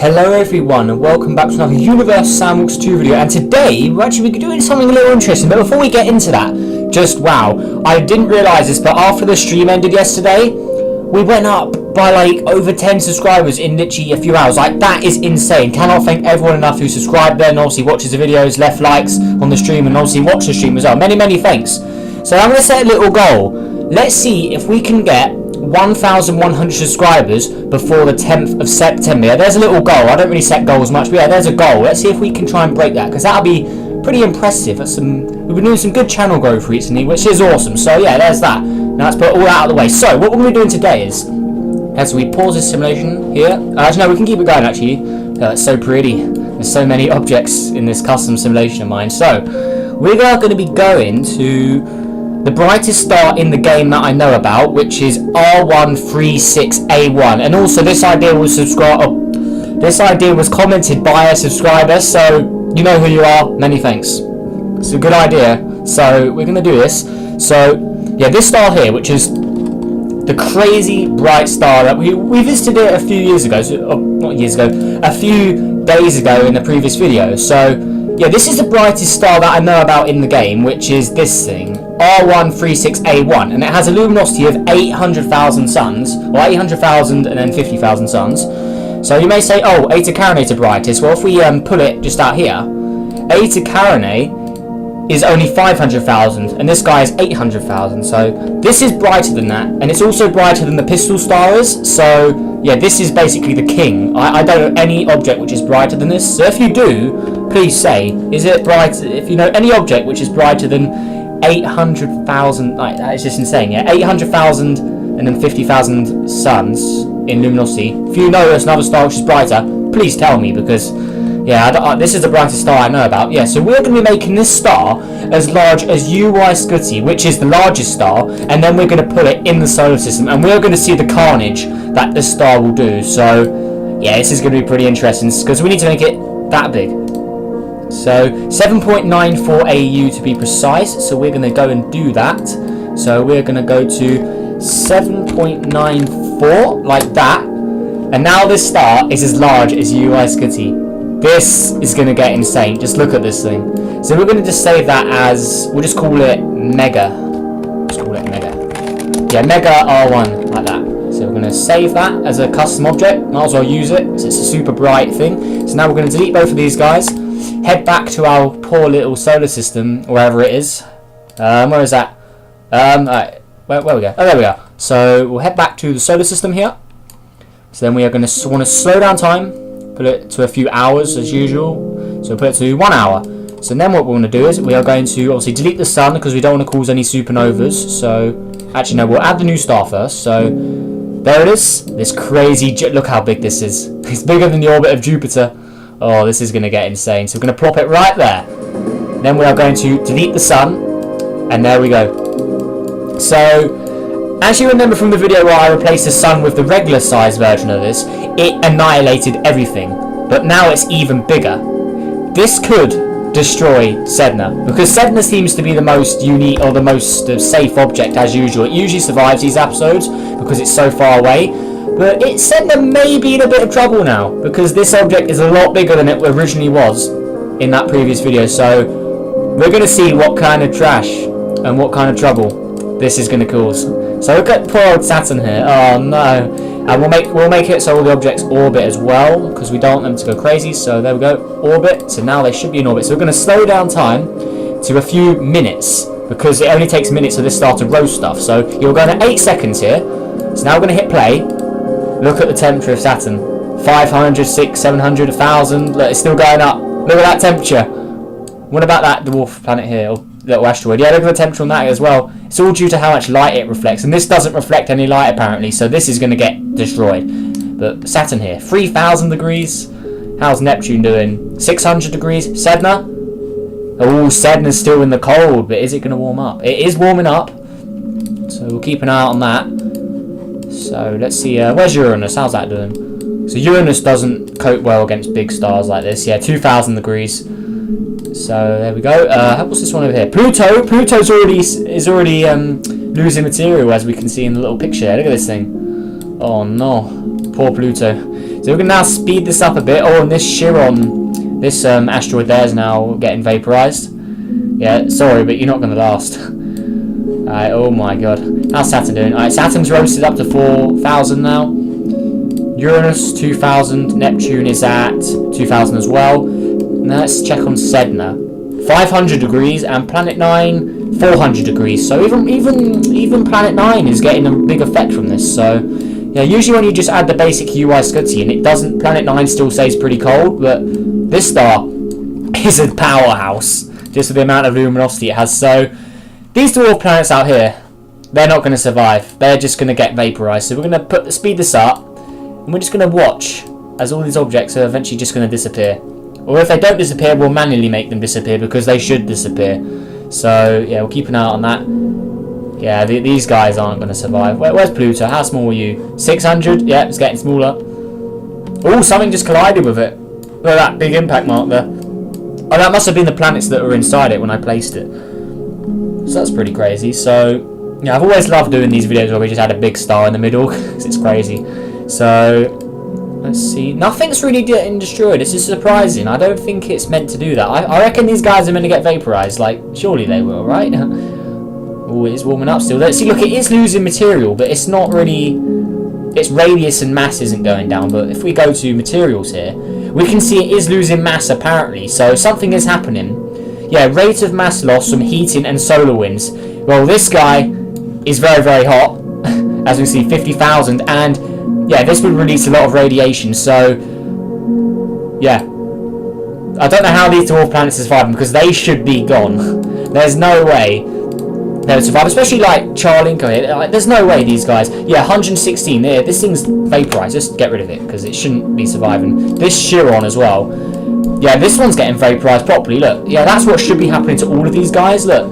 Hello everyone and welcome back to another Universe Sandbox 2 video, and today we're actually doing something a little interesting. But before we get into that, just wow, I didn't realise this, but after the stream ended yesterday, we went up by like over 10 subscribers in literally a few hours. Like, that is insane. Cannot thank everyone enough who subscribed there and obviously watches the videos, left likes on the stream, and obviously watched the stream as well. Many thanks. So I'm going to set a little goal. Let's see if we can get 1,100 subscribers before the 10th of September. Yeah, there's a little goal. I don't really set goals much, but yeah, there's a goal. Let's see if we can try and break that, because that'll be pretty impressive. We've been doing some good channel growth recently, which is awesome. So yeah, there's that. Now let's put all that out of the way. So what we're going to be doing today is, as we pause this simulation here, actually no, we can keep it going actually. It's so pretty. There's so many objects in this custom simulation of mine. So we are going to be going to the brightest star in the game that I know about, which is R136A1, and also this idea was commented by a subscriber, so you know who you are. Many thanks. It's a good idea. So we're gonna do this. So yeah, this star here, which is the crazy bright star that we visited it a few years ago. So, not years ago, a few days ago in the previous video. So yeah, this is the brightest star that I know about in the game, which is this thing, R136A1, and it has a luminosity of 800,000 suns, or 800,000 and then 50,000 suns. So you may say, oh, Eta Carinae are brightest. Well, if we pull it just out here, Eta Carinae is only 500,000, and this guy is 800,000. So this is brighter than that, and it's also brighter than the pistol star is. So yeah, this is basically the king. I don't know any object which is brighter than this. So if you do, please say, is it bright? If you know any object which is brighter than 800,000, like, that is just insane. Yeah, 800,000 and then 50,000 suns in luminosity. If you know there's another star which is brighter, please tell me, because yeah, this is the brightest star I know about. Yeah, so we're going to be making this star as large as UY Scuti, which is the largest star, and then we're going to put it in the solar system, and we're going to see the carnage that this star will do. So yeah, this is going to be pretty interesting, because we need to make it that big. So 7.94 AU to be precise. So we're going to go and do that. So we're going to go to 7.94 like that, and now this star is as large as UI Scuti. This is going to get insane. Just look at this thing. So we're going to just save that as, we'll just call it Mega. Let's call it Mega. Yeah, Mega R1 like that. So we're going to save that as a custom object. Might as well use it, because it's a super bright thing. So now we're going to delete both of these guys. Head back to our poor little solar system, wherever it is. Where is that? Alright, where we go? Oh, there we go. So we'll head back to the solar system here. So then we are going to want to slow down time, put it to a few hours as usual. So we'll put it to 1 hour. So then what we want to do is we are going to obviously delete the sun, because we don't want to cause any supernovas. So actually no, we'll add the new star first. So there it is. This crazy, look how big this is. It's bigger than the orbit of Jupiter. Oh, this is going to get insane. So we're going to plop it right there. Then we are going to delete the sun. And there we go. So, as you remember from the video where I replaced the sun with the regular size version of this, it annihilated everything. But now it's even bigger. This could destroy Sedna, because Sedna seems to be the most unique, or the most safe object as usual. It usually survives these episodes because it's so far away. But Sedna may be in a bit of trouble now, because this object is a lot bigger than it originally was in that previous video. So we're going to see what kind of trash and what kind of trouble this is going to cause. So look at poor old Saturn here. Oh no. And we'll make it so all the objects orbit as well, because we don't want them to go crazy. So there we go, orbit. So now they should be in orbit. So we're going to slow down time to a few minutes, because it only takes minutes for this star to roast stuff. So you're going at 8 seconds here. So now we're going to hit play. Look at the temperature of Saturn. 500, 600, 700, 1,000. Look, it's still going up. Look at that temperature. What about that dwarf planet here, or little asteroid? Yeah, look at the temperature on that as well. It's all due to how much light it reflects, and this doesn't reflect any light apparently, so this is going to get destroyed. But Saturn here, 3,000 degrees. How's Neptune doing? 600 degrees. Sedna? Oh, Sedna's still in the cold, but is it going to warm up? It is warming up, so we'll keep an eye out on that. So let's see, where's Uranus? How's that doing? So Uranus doesn't cope well against big stars like this. Yeah, 2,000 degrees. So there we go. What's this one over here? Pluto. Pluto's already losing material, as we can see in the little picture. Look at this thing. Oh no, poor Pluto. So we're going to now speed this up a bit. Oh, and this Chiron, this asteroid there is now getting vaporized. Yeah, sorry, but you're not going to last. Alright, oh my god. How's Saturn doing? Alright, Saturn's roasted up to 4,000 now. Uranus, 2,000. Neptune is at 2,000 as well. Now let's check on Sedna. 500 degrees, and Planet 9, 400 degrees. So even Planet 9 is getting a big effect from this. So yeah, usually when you just add the basic UI Scuddy and it doesn't, Planet 9 still stays pretty cold, but this star is a powerhouse just with the amount of luminosity it has. So these dwarf planets out here, they're not going to survive. They're just going to get vaporized. So we're going to speed this up, and we're just going to watch as all these objects are eventually just going to disappear. Or if they don't disappear, we'll manually make them disappear because they should disappear. So yeah, we'll keep an eye on that. Yeah, these guys aren't going to survive. Where's Pluto? How small are you? 600? Yeah, it's getting smaller. Oh, something just collided with it. Look at that big impact mark there. Oh, that must have been the planets that were inside it when I placed it. So that's pretty crazy. So yeah, I've always loved doing these videos where we just had a big star in the middle because it's crazy. So let's see. Nothing's really getting destroyed. This is surprising. I don't think it's meant to do that. I reckon these guys are meant to get vaporized. Like, surely they will, right? Oh, it is warming up still. Let's see. Look, it is losing material, but it's not really. Its radius and mass isn't going down. But if we go to materials here, we can see it is losing mass apparently. So something is happening. Yeah, rate of mass loss from heating and solar winds. Well, this guy is very, very hot. As we see, 50,000, and yeah, this would release a lot of radiation. So yeah, I don't know how these dwarf planets are surviving because they should be gone. There's no way they would survive, especially like Charlinko here. Like, there's no way these guys. Yeah, 116 there. This thing's vaporized. Just get rid of it because it shouldn't be surviving. This Chiron as well. Yeah, this one's getting vaporized properly. Look, yeah, that's what should be happening to all of these guys. Look,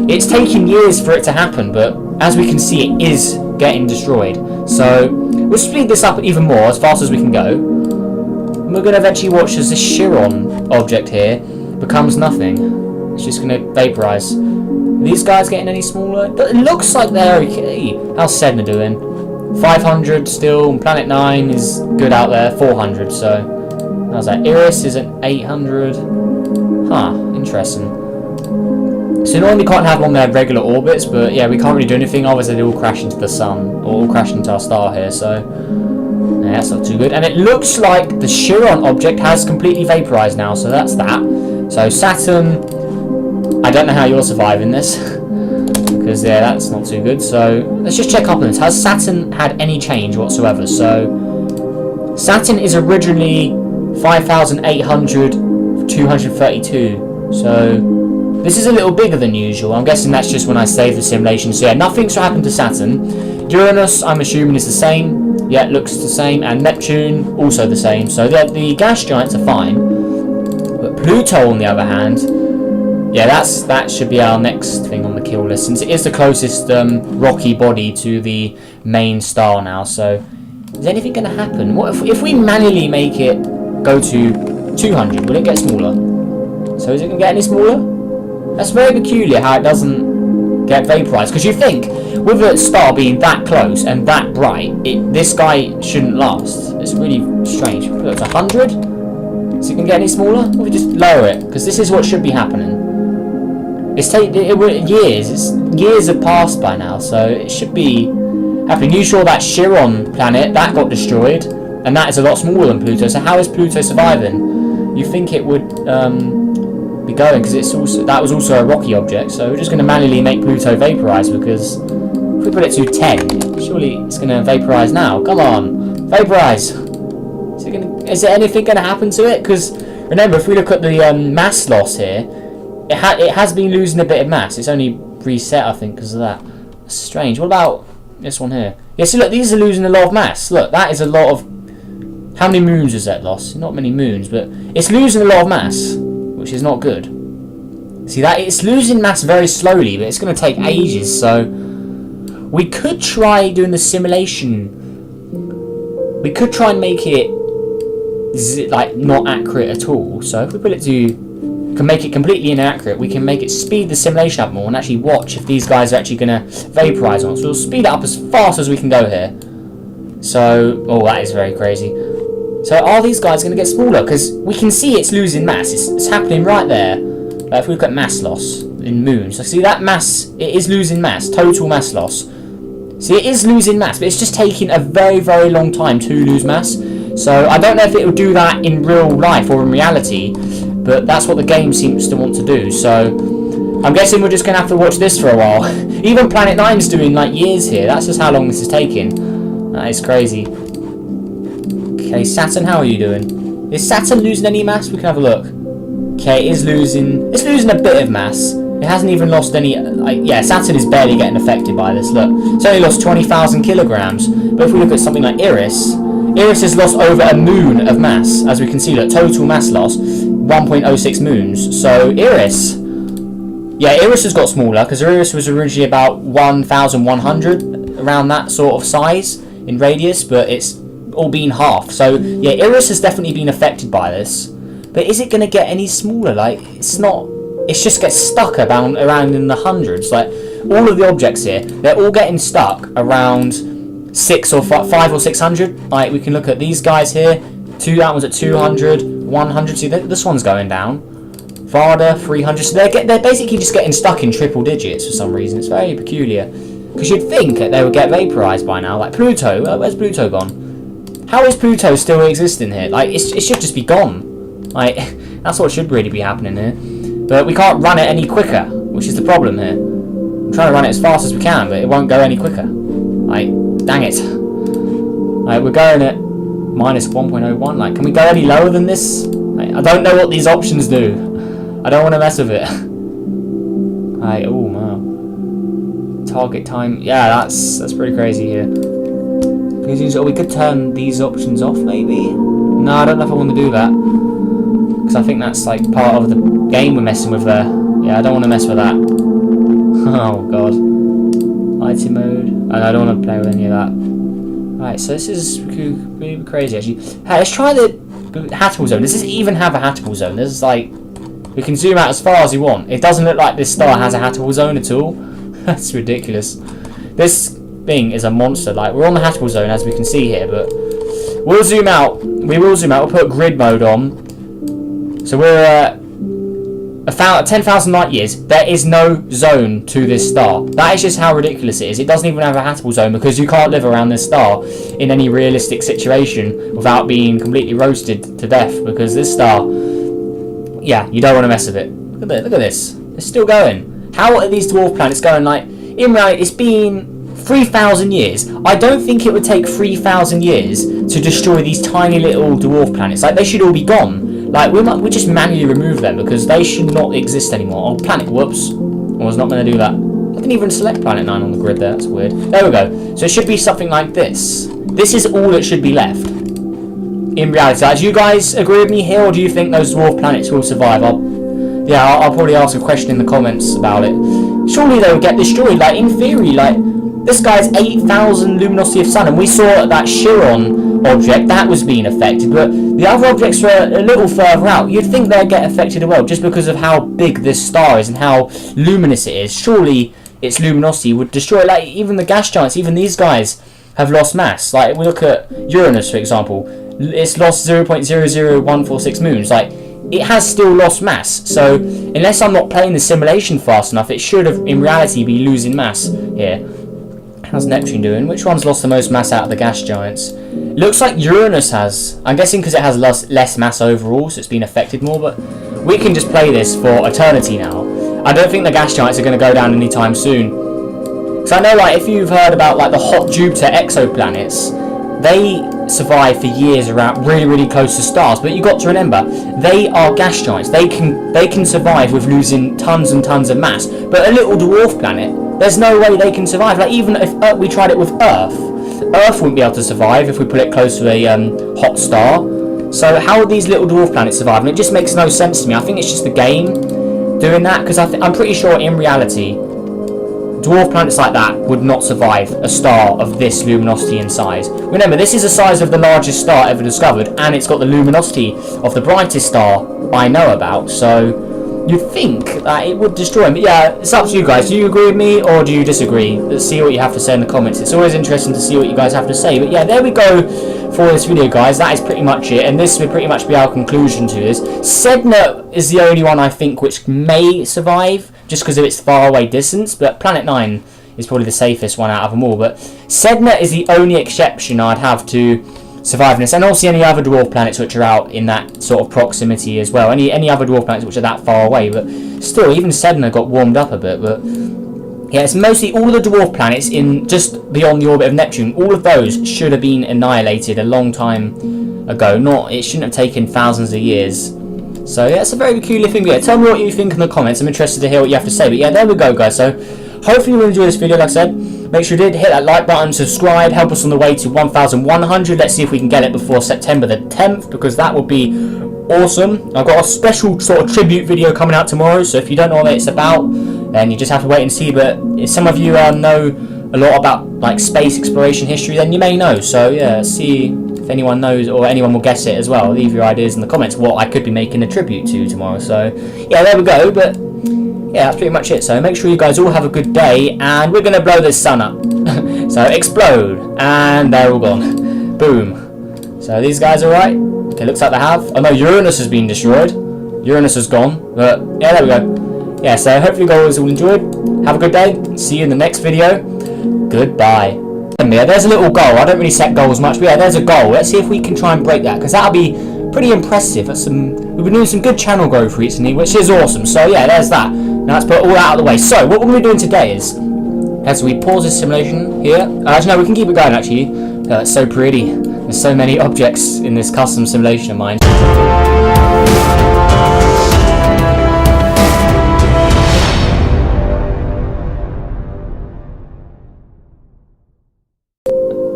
it's taking years for it to happen, but as we can see, it is getting destroyed. So we'll speed this up even more as fast as we can go. And we're going to eventually watch as this Chiron object here becomes nothing. It's just going to vaporize. Are these guys getting any smaller? It looks like they're okay. How's Sedna doing? 500 still. And Planet 9 is good out there. 400. So how's that? Iris is at 800. Huh. Interesting. So normally can't have them on their regular orbits, but yeah, we can't really do anything. Otherwise they all crash into the sun, or all crash into our star here. So yeah, that's not too good. And it looks like the Chiron object has completely vaporized now. So that's that. So Saturn, I don't know how you're surviving this because yeah, that's not too good. So let's just check up on this. Has Saturn had any change whatsoever? So Saturn is originally 5,800, 232. So this is a little bigger than usual. I'm guessing that's just when I save the simulation. So yeah, nothing's happened to Saturn. Uranus, I'm assuming, is the same. Yeah, it looks the same. And Neptune, also the same. So the gas giants are fine. But Pluto, on the other hand, yeah, that should be our next thing on the kill list, since it is the closest rocky body to the main star now. So is anything going to happen? What if we manually make it go to 200? Will it get smaller? So is it going to get any smaller? That's very peculiar how it doesn't get vaporized. Because you think, with a star being that close and that bright, this guy shouldn't last. It's really strange. Look, it's 100. Is it going to get any smaller? Or we just lower it? Because this is what should be happening. It's years have passed by now, so it should be happening. You saw that Chiron planet, that got destroyed, and that is a lot smaller than Pluto. So how is Pluto surviving? You think it would be going, because that was also a rocky object. So we're just going to manually make Pluto vaporize, because if we put it to 10, surely it's going to vaporize now. Come on, vaporize. Is there anything going to happen to it? Because remember, if we look at the mass loss here, it has been losing a bit of mass. It's only reset, I think, because of that. That's strange. What about this one here? Yeah, see, look, these are losing a lot of mass. Look, that is a lot of... How many moons is that lost? Not many moons, but it's losing a lot of mass, which is not good. See, that it's losing mass very slowly, but it's going to take ages, so... We could try doing the simulation. We could try and make it, like, not accurate at all. So if we put it to... can make it completely inaccurate, we can make it speed the simulation up more and actually watch if these guys are actually going to vaporize on us. So we'll speed it up as fast as we can go here. So, oh, that is very crazy. So are these guys going to get smaller? Because we can see it's losing mass. It's happening right there. If we look at mass loss in moons, so see that mass, it is losing mass, total mass loss. See, it is losing mass, but it's just taking a very, very long time to lose mass. So I don't know if it will do that in real life or in reality, but that's what the game seems to want to do. So I'm guessing we're just going to have to watch this for a while. Even Planet 9's doing like years here. That's just how long this is taking. That is crazy. Okay, Saturn, how are you doing? Is Saturn losing any mass? We can have a look. Okay, it's losing a bit of mass. It hasn't even lost any. Yeah, Saturn is barely getting affected by this. Look, it's only lost 20,000 kilograms. But if we look at something like Eris has lost over a moon of mass. As we can see, look, total mass loss, 1.06 moons. So Eris has got smaller, because Eris was originally about 1,100, around that sort of size in radius, but it's all been half. So yeah, Eris has definitely been affected by this. But is it going to get any smaller? Like, it's not. It just gets stuck around in the hundreds. Like, all of the objects here, they're all getting stuck around 500 or 600. Like, we can look at these guys here. That one's at 200, 100. See, this one's going down. Varda, 300. So they're basically just getting stuck in triple digits for some reason. It's very peculiar. Because you'd think that they would get vaporized by now. Like Pluto, where's Pluto gone? How is Pluto still existing here? Like, it should just be gone. Like, that's what should really be happening here. But we can't run it any quicker, which is the problem here. I'm trying to run it as fast as we can, but it won't go any quicker. Like, dang it. Like, we're going at minus 1.01. Like, can we go any lower than this? Like, I don't know what these options do. I don't want to mess with it. Like, oh, wow. Target time. Yeah, that's pretty crazy here. We could turn these options off, maybe? No, I don't know if I want to do that. Because I think that's like part of the game we're messing with there. Yeah, I don't want to mess with that. Oh god. Item mode. And I don't want to play with any of that. Right, so this is really crazy actually. Hey, let's try the habitable zone. Does this even have a habitable zone? This is like, we can zoom out as far as you want. It doesn't look like this star has a habitable zone at all. That's ridiculous. This thing is a monster. Like, we're on the habitable zone as we can see here, but we'll zoom out. We will zoom out. We'll put grid mode on. So we're 10,000 light years. There is no zone to this star. That is just how ridiculous it is. It doesn't even have a habitable zone because you can't live around this star in any realistic situation without being completely roasted to death. Because this star, yeah, you don't want to mess with it. Look at this. It's still going. How are these dwarf planets going? Like, in reality, it's been 3,000 years. I don't think it would take 3,000 years to destroy these tiny little dwarf planets. Like, they should all be gone. Like, we just manually remove them because they should not exist anymore. Oh, planet, whoops. I was not going to do that. I didn't even select Planet 9 on the grid there, that's weird. There we go. So it should be something like this. This is all that should be left. In reality, do you guys agree with me here, or do you think those dwarf planets will survive? I'll probably ask a question in the comments about it. Surely they would get destroyed. Like, in theory, like, this guy's 8,000 luminosity of sun, and we saw that Chiron object that was being affected, but the other objects were a little further out. You'd think they'd get affected as well, just because of how big this star is and how luminous it is. Surely its luminosity would destroy. Like, even the gas giants, even these guys have lost mass. Like, we look at Uranus, for example, it's lost 0.00146 moons. Like, it has still lost mass. So unless I'm not playing the simulation fast enough, it should have in reality be losing mass here. How's Neptune doing? Which one's lost the most mass out of the gas giants? Looks like Uranus has. I'm guessing because it has less mass overall, so it's been affected more, but we can just play this for eternity now. I don't think the gas giants are going to go down anytime soon. So I know, like, if you've heard about like the hot Jupiter exoplanets, they survive for years around really, really close to stars, but you've got to remember, they are gas giants. They can survive with losing tons and tons of mass, but a little dwarf planet, there's no way they can survive. Like, even if we tried it with Earth wouldn't be able to survive if we put it close to a hot star. So how would these little dwarf planets survive? And it just makes no sense to me. I think it's just the game doing that, because I'm pretty sure in reality dwarf planets like that would not survive a star of this luminosity and size. Remember, this is the size of the largest star ever discovered, and it's got the luminosity of the brightest star I know about. So you'd think that it would destroy him. But yeah, it's up to you guys. Do you agree with me or do you disagree? Let's see what you have to say in the comments. It's always interesting to see what you guys have to say. But yeah, there we go for this video, guys. That is pretty much it, and this will pretty much be our conclusion to this. Sedna is the only one I think which may survive, just because of its far away distance, but Planet 9 is probably the safest one out of them all. But Sedna is the only exception I'd have to survive in this, and also any other dwarf planets which are out in that sort of proximity as well. Any other dwarf planets which are that far away, but still, even Sedna got warmed up a bit. But yeah, it's mostly all the dwarf planets in just beyond the orbit of Neptune. All of those should have been annihilated a long time ago. It shouldn't have taken thousands of years. So yeah, it's a very peculiar thing. Yeah, tell me what you think in the comments. I'm interested to hear what you have to say. But yeah, there we go, guys. So hopefully you enjoyed this video. Like I said, make sure you did hit that like button, subscribe, help us on the way to 1,100. Let's see if we can get it before September the 10th, because that would be awesome. I've got a special sort of tribute video coming out tomorrow, so if you don't know what it's about, then you just have to wait and see. But if some of you know a lot about like space exploration history, then you may know. So yeah, see if anyone knows or anyone will guess it as well. Leave your ideas in the comments what I could be making a tribute to tomorrow. So yeah, there we go. But yeah, that's pretty much it. So make sure you guys all have a good day, and we're gonna blow this sun up. So explode, and they're all gone. Boom. So these guys are right. Okay, looks like they have. Oh no, Uranus has been destroyed. Uranus is gone. But yeah, there we go. Yeah, so hopefully you guys all enjoyed. Have a good day. See you in the next video. Goodbye. Yeah, there's a little goal. I don't really set goals much, but yeah, there's a goal. Let's see if we can try and break that, because that'll be pretty impressive. We've been doing some good channel growth recently, which is awesome. So yeah, there's that. Now let's put all that out of the way. So what we're going to be doing today is, as we pause this simulation here, actually no, we can keep it going actually. It's so pretty. There's so many objects in this custom simulation of mine.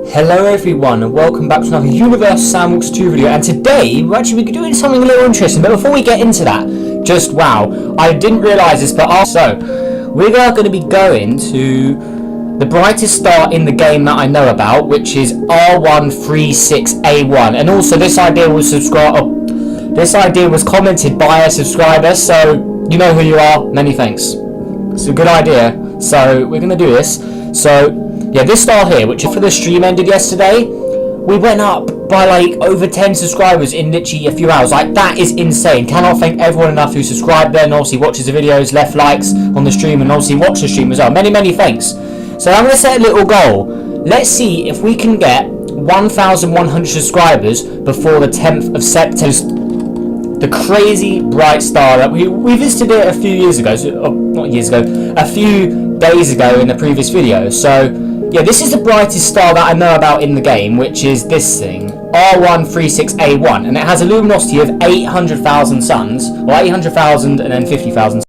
Hello everyone, and welcome back to another Universe Sandbox 2 video, and today we're actually doing something a little interesting. But before we get into that, just wow, I didn't realise this, but also we are going to be going to the brightest star in the game that I know about, which is R136A1, and also this idea was commented by a subscriber, so you know who you are. Many thanks. It's a good idea. So we're going to do this. So yeah, this star here, which for the stream ended yesterday, we went up by like over 10 subscribers in literally a few hours. Like, that is insane. Cannot thank everyone enough who subscribed there and obviously watches the videos, left likes on the stream, and obviously watch the stream as well. Many thanks. So I'm going to set a little goal. Let's see if we can get 1,100 subscribers before the 10th of September. The crazy bright star that we visited it a few years ago, not years ago, a few days ago in the previous video. So yeah, this is the brightest star that I know about in the game, which is this thing, R136A1, and it has a luminosity of 800,000 suns, or 800,000 and then 50,000.